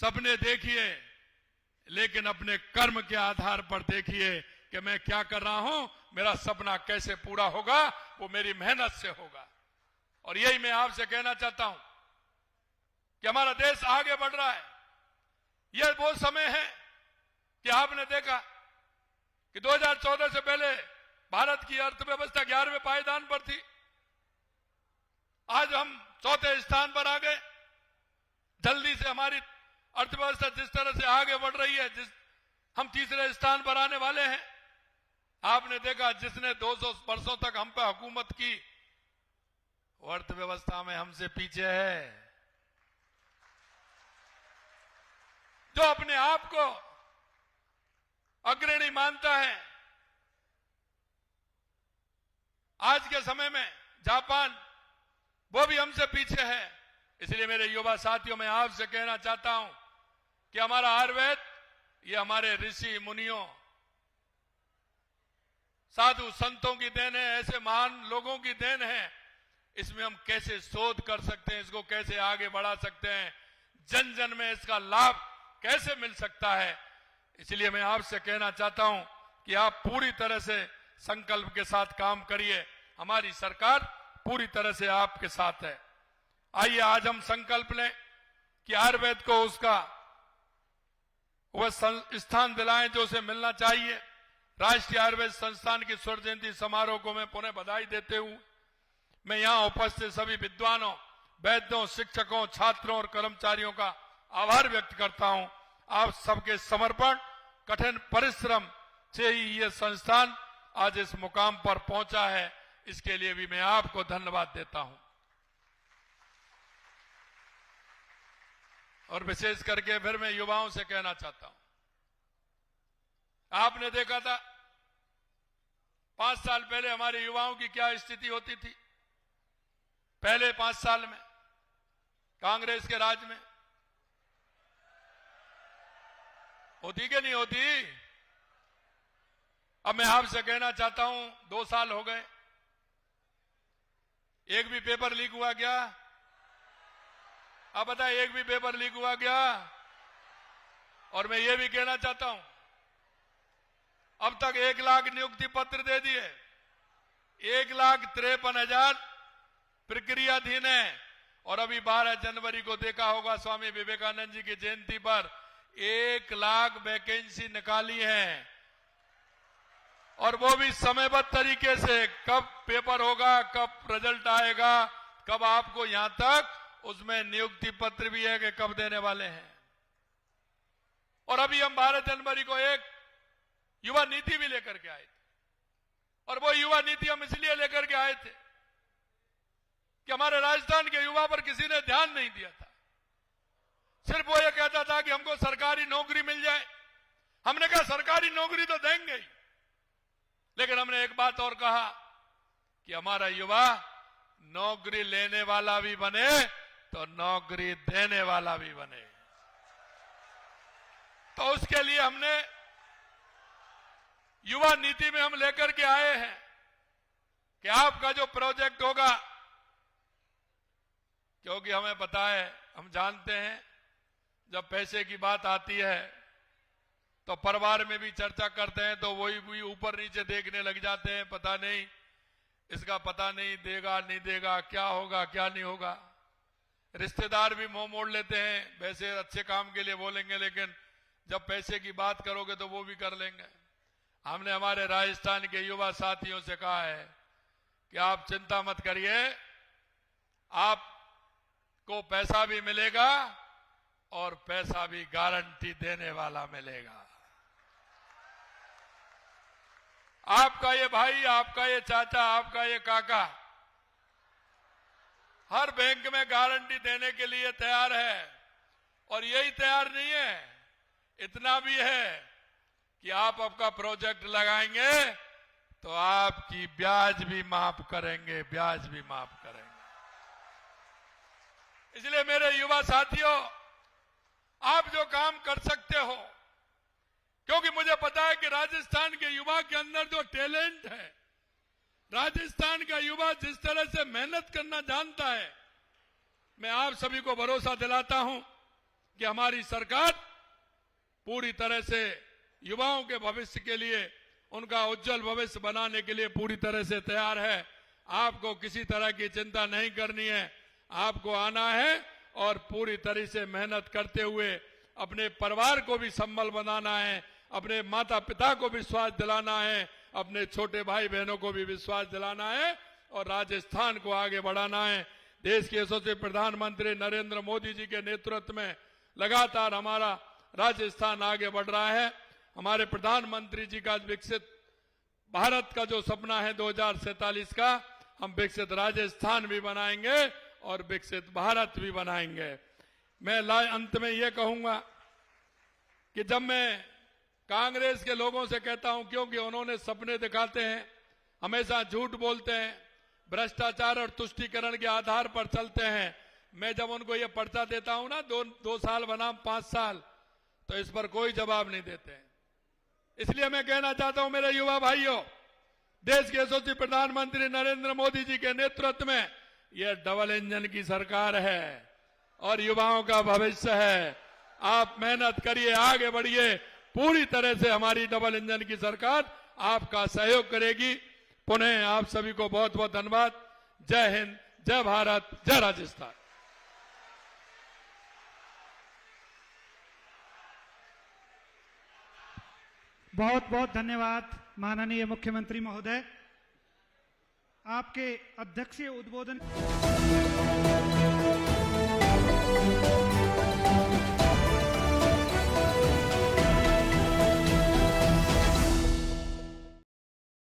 सपने देखिए, लेकिन अपने कर्म के आधार पर देखिए कि मैं क्या कर रहा हूं, मेरा सपना कैसे पूरा होगा, वो मेरी मेहनत से होगा। और यही मैं आपसे कहना चाहता हूं कि हमारा देश आगे बढ़ रहा है। यह वो समय है कि आपने देखा कि 2014 से पहले भारत की अर्थव्यवस्था 11वें पायदान पर थी। आज हम 4थे स्थान पर आ गए। जल्दी से हमारी अर्थव्यवस्था जिस तरह से आगे बढ़ रही है, हम 3रे स्थान पर आने वाले हैं। आपने देखा जिसने 200 वर्षों तक हम पे हुकूमत की, वो अर्थव्यवस्था में हमसे पीछे है। जो अपने आप को अग्रणी मानता है, आज के समय में जापान, वो भी हमसे पीछे है। इसलिए मेरे युवा साथियों, मैं आपसे कहना चाहता हूं कि हमारा आयुर्वेद, ये हमारे ऋषि मुनियों, साधु संतों की देन है, ऐसे महान लोगों की देन है। इसमें हम कैसे शोध कर सकते हैं, इसको कैसे आगे बढ़ा सकते हैं, जन जन में इसका लाभ कैसे मिल सकता है। इसलिए मैं आपसे कहना चाहता हूं कि आप पूरी तरह से संकल्प के साथ काम करिए। हमारी सरकार पूरी तरह से आपके साथ है। आइए आज हम संकल्प लें कि आयुर्वेद को उसका वह स्थान दिलाएं जो उसे मिलना चाहिए। राष्ट्रीय आयुर्वेद संस्थान की स्वर्ण जयंती समारोह को मैं पुनः बधाई देते हुए मैं यहां उपस्थित सभी विद्वानों, वैद्यों, शिक्षकों, छात्रों और कर्मचारियों का आभार व्यक्त करता हूं। आप सबके समर्पण, कठिन परिश्रम से ही यह संस्थान आज इस मुकाम पर पहुंचा है। इसके लिए भी मैं आपको धन्यवाद देता हूं। और विशेष करके फिर मैं युवाओं से कहना चाहता हूं, आपने देखा था 5 साल पहले हमारे युवाओं की क्या स्थिति होती थी। पहले 5 साल में कांग्रेस के राज में होती कि नहीं होती। अब मैं आपसे कहना चाहता हूं, 2 साल हो गए, एक भी पेपर लीक हुआ क्या? अब बताए, एक भी पेपर लीक हुआ क्या? और मैं ये भी कहना चाहता हूं, अब तक 1 लाख नियुक्ति पत्र दे दिए, 1,53,000 प्रक्रियाधीन है। और अभी 12 जनवरी को देखा होगा, स्वामी विवेकानंद जी की जयंती पर 1 लाख वैकेंसी निकाली है। और वो भी समयबद्ध तरीके से, कब पेपर होगा, कब रिजल्ट आएगा, कब आपको यहां तक उसमें नियुक्ति पत्र भी है कि कब देने वाले हैं। और अभी हम 12 जनवरी को एक युवा नीति भी लेकर के आए थे। और वो युवा नीति हम इसलिए लेकर के आए थे कि हमारे राजस्थान के युवा पर किसी ने ध्यान नहीं दिया था। सिर्फ वो ये कहता था कि हमको सरकारी नौकरी मिल जाए। हमने कहा सरकारी नौकरी तो देंगे ही, लेकिन हमने एक बात और कहा कि हमारा युवा नौकरी लेने वाला भी बने तो नौकरी देने वाला भी बने। तो उसके लिए हमने युवा नीति में हम लेकर के आए हैं कि आपका जो प्रोजेक्ट होगा, क्योंकि हमें पता है, हम जानते हैं, जब पैसे की बात आती है तो परिवार में भी चर्चा करते हैं, तो वही भी ऊपर नीचे देखने लग जाते हैं, पता नहीं इसका, पता नहीं देगा नहीं देगा, क्या होगा क्या नहीं होगा। रिश्तेदार भी मुंह मोड़ लेते हैं, वैसे अच्छे काम के लिए बोलेंगे, लेकिन जब पैसे की बात करोगे तो वो भी कर लेंगे। हमने हमारे राजस्थान के युवा साथियों से कहा है कि आप चिंता मत करिए, आपको पैसा भी मिलेगा और पैसा भी गारंटी देने वाला मिलेगा। आपका ये भाई, आपका ये चाचा, आपका ये काका हर बैंक में गारंटी देने के लिए तैयार है। और यही तैयार नहीं है, इतना भी है कि आप आपका प्रोजेक्ट लगाएंगे तो आपकी ब्याज भी माफ करेंगे, ब्याज भी माफ करेंगे। इसलिए मेरे युवा साथियों, आप जो काम कर सकते हो, क्योंकि मुझे पता है कि राजस्थान के युवा के अंदर जो टैलेंट है, राजस्थान का युवा जिस तरह से मेहनत करना जानता है, मैं आप सभी को भरोसा दिलाता हूं कि हमारी सरकार पूरी तरह से युवाओं के भविष्य के लिए, उनका उज्जवल भविष्य बनाने के लिए पूरी तरह से तैयार है। आपको किसी तरह की चिंता नहीं करनी है। आपको आना है और पूरी तरह से मेहनत करते हुए अपने परिवार को भी संबल बनाना है, अपने माता पिता को विश्वास दिलाना है, अपने छोटे भाई बहनों को भी विश्वास दिलाना है और राजस्थान को आगे बढ़ाना है। देश के यशस्वी प्रधानमंत्री नरेंद्र मोदी जी के नेतृत्व में लगातार हमारा राजस्थान आगे बढ़ रहा है। हमारे प्रधानमंत्री जी का विकसित भारत का जो सपना है 2047 का, हम विकसित राजस्थान भी बनाएंगे और विकसित भारत भी बनाएंगे। मैं अंत में ये कहूंगा कि जब मैं कांग्रेस के लोगों से कहता हूं, क्योंकि उन्होंने सपने दिखाते हैं, हमेशा झूठ बोलते हैं, भ्रष्टाचार और तुष्टीकरण के आधार पर चलते हैं, मैं जब उनको ये पर्चा देता हूं ना, 2 साल बनाम 5 साल, तो इस पर कोई जवाब नहीं देते हैं। इसलिए मैं कहना चाहता हूं मेरे युवा भाइयों, देश के यशस्वी प्रधानमंत्री नरेंद्र मोदी जी के नेतृत्व में यह डबल इंजन की सरकार है और युवाओं का भविष्य है। आप मेहनत करिए, आगे बढ़िए। पूरी तरह से हमारी डबल इंजन की सरकार आपका सहयोग करेगी। पुनः आप सभी को बहुत बहुत धन्यवाद। जय हिंद, जय भारत, जय राजस्थान। बहुत बहुत धन्यवाद माननीय मुख्यमंत्री महोदय। आपके अध्यक्षीय उद्बोधन